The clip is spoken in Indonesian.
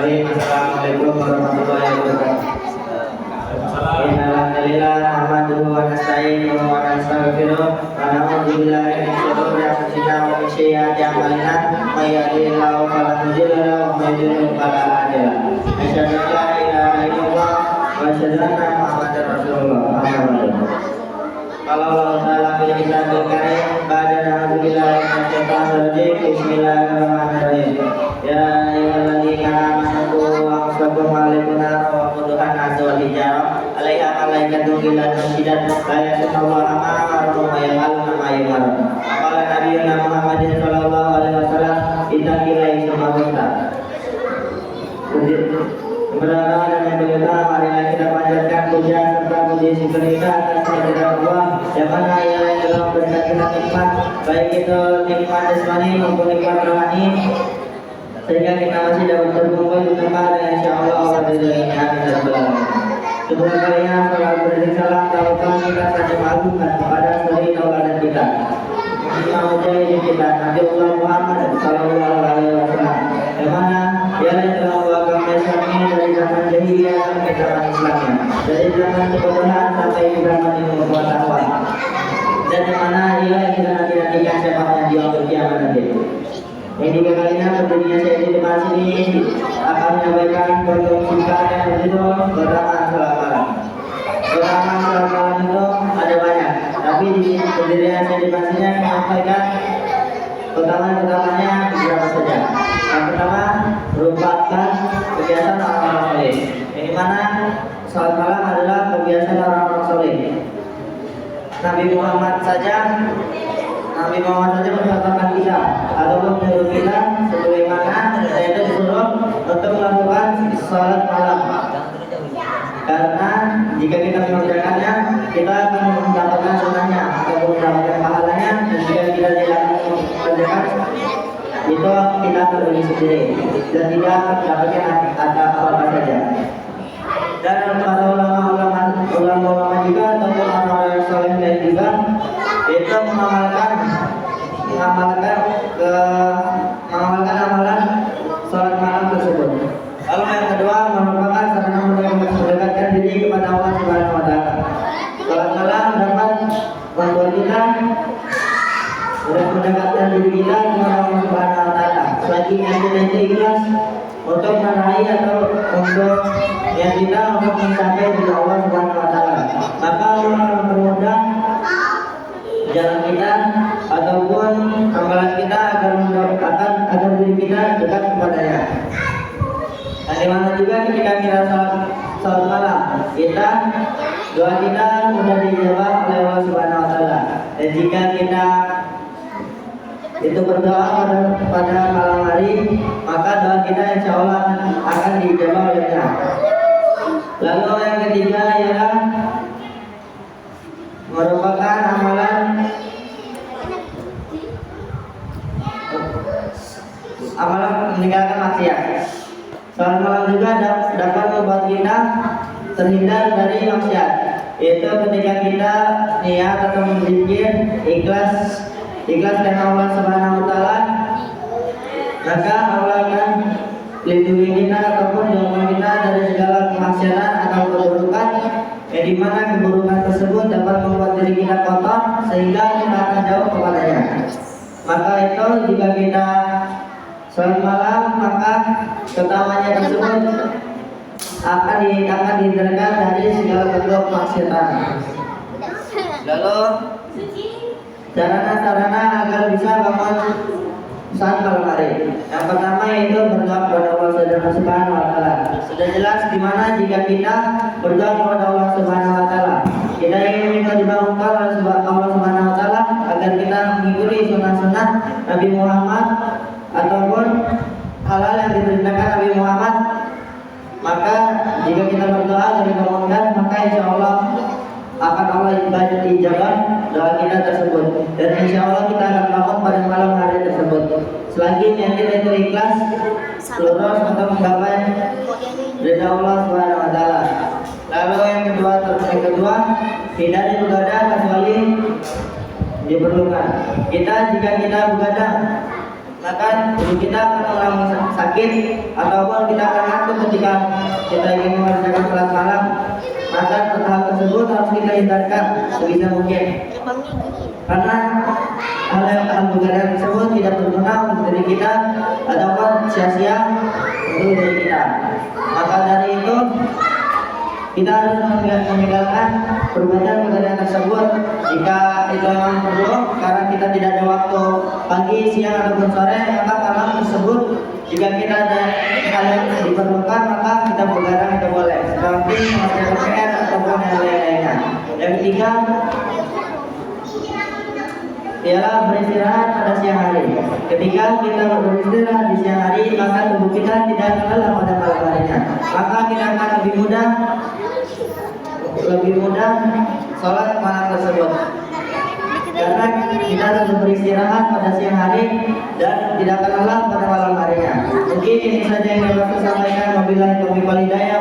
Bismillahirrahmanirrahim. Assalamualaikum warahmatullahi wabarakatuh. Innalhamdulillah nahmaduhu wa nasta'inuhu wa nastaghfiruh wa na'udzu billahi min shururi anfusina wa min sayyiati a'malina may yahdihillahu fala mudilla lahu wa may yudlil fala hadiya lahu. Asyhadu an la ilaha illallah wa asyhadu anna Muhammadar Rasulullah. Kalau Allah Ta'ala pilih kita berkarya pada na'udzubillahi minasyaitonir rajim. Bismillahirrahmanirrahim. Ya ayyuhalladzina amanu anfusakum wa alaikum naran wa quduhan nasu wal hijarah 'alaiha malaikatun ghilazun syiddatun la ya'sunallaha ma amara wa yaf'aluna ma yu'marun. Qala Nabiyyuna Muhammadin sallallahu alaihi wasallam ittaqillaha summa Kebenaran dan yang berlimpah, marilah kita panjatkan puja serta puji syukur kita atas kehadirat Allah yang mana Ia yang telah memberikan kita nikmat, baik itu nikmat jasmani maupun nikmat rohani, sehingga kita masih dapat berkumpul di tempat yang insyaallah Allah ridhoinya. Amin ya rabbal alamin. Kedua kalinya salam beriring salam tauhid kita saja mengagungkan kepada suri tauladan kita, Imam Mujahid kita Nabi Allah Muhammad sallallahu alaihi wasallam, yang mana Ia yang telah membawa Islam dari zaman jahiliyah sampai zaman Islamnya, dari zaman kebodohan sampai zaman ilmu pengetahuan, dan yang mana Ia yang kita nanti-nantikan syafaatnya di waktu kiamat nanti. Yang tiga kalinya berdirinya saya di tempat sini akan menyampaikan program singkat yang berjudul Beramal Salat Malam. Beramal Salat Malam itu ada banyak, tapi di berdirinya saya di tempat sini menyampaikan pertama-tamanya beberapa saja. Yang pertama merupakan kebiasaan orang-orang soleh, yang dimana salat malam adalah kebiasaan orang-orang soleh. Nabi Muhammad saja mencontohkan kita ataupun menyuruh kita sebagaimana yaitu disuruh untuk melakukan salat malam. Karena jika kita mengerjakannya, kita akan mendapatkan sunnahnya ataupun mendapatkan pahalanya, dan jika kita tidak mengerjakan itu kita akan rugi sendiri dan tidak mendapatkan ada apa-apa saja. Dan para ulama juga ataupun orang-orang yang soleh lain juga itu mengamalkan amalan salat malam tersebut. Lalu yang kedua merupakan sarana mendekatkan diri kepada Allah Subhanahu wa taala. Salat malam dapat membuat kita mendekatkan diri kita kepada Allah Subhanahu wa taala. Selagi kita itu ikhlas untuk meraih atau untuk yang kita untuk mencapai di Allah Subhanahu wa taala, maka Allah akan mempermudah jalan kita ataupun amalan kita agar diri kita dekat kepadanya. Dan dimana juga ketika kita salat malam, doa kita mudah dijawab oleh Allah Subhanahu wa taala. Dan jika kita itu berdoa pada malam hari, maka doa kita insya Allah akan dijawab olehnya. Lalu yang ketiga ialah merupakan amalan meninggalkan maksiat. Salat malam juga dapat membuat kita terhindar dari maksiat, yaitu ketika kita niat atau berzikir ikhlas karena Allah Subhanahu wa taala, maka Allah akan lindungi kita ataupun jauhkan kita dari segala kemaksiatan atau keburukan, yang dimana keburukan tersebut dapat membuat diri kita kotor sehingga kita akan jauh kepadanya. Maka itu jika kita salat malam, maka keutamaannya tersebut akan dihindarkan dari segala bentuk kemaksiatan. Lalu sarana-sarana agar bisa bangun saat malam hari. Yang pertama yaitu berdoa kepada Allah Subhanahu wa taala. Sudah jelas di mana jika kita berdoa kepada Allah Subhanahu wa taala, kita ingin minta dibangunkan oleh Allah Subhanahu wa taala agar kita mengikuti sunnah-sunnah Nabi Muhammad ataupun hal-hal yang diperintahkan Nabi Muhammad. Maka jika kita berdoa dan dibangunkan, maka insya Allah akan Allah ijabah doa kita tersebut, dan insya Allah kita akan bangun pada malam hari tersebut selagi niat kita itu ikhlas lurus untuk menggapai ridha Allah Subhanahu wa taala. Lalu yang kedua hindari begadang kecuali diperlukan. Jika kita begadang maka tubuh kita akan mengalami sakit ataupun kita akan ngantuk ketika kita ingin mengerjakan sholat malam. Maka hal tersebut harus kita hindarkan sebisa mungkin, karena hal begadang tersebut tidak berguna untuk diri kita ataupun sia-sia untuk diri kita. Maka dari itu kita harus meninggalkan perbuatan begadang tersebut jika itu memang perlu, karena kita tidak ada waktu pagi, siang ataupun sore. Maka malam tersebut jika kita ada hal yang diperlukan, maka kita begadang itu boleh, seperti mengerjakan PR ataupun yang lain-lainnya. Yang ketiga ialah beristirahat pada siang hari. Ketika kita beristirahat di siang hari, maka tubuh kita tidak akan lelah pada malam harinya. Maka kita akan lebih mudah sholat malam tersebut, karena kita harus beristirahat pada siang hari dan tidak akan lelah pada malam harinya. Mungkin ini saja yang dapat saya sampaikan. Wabillahi taufiq wal hidayah.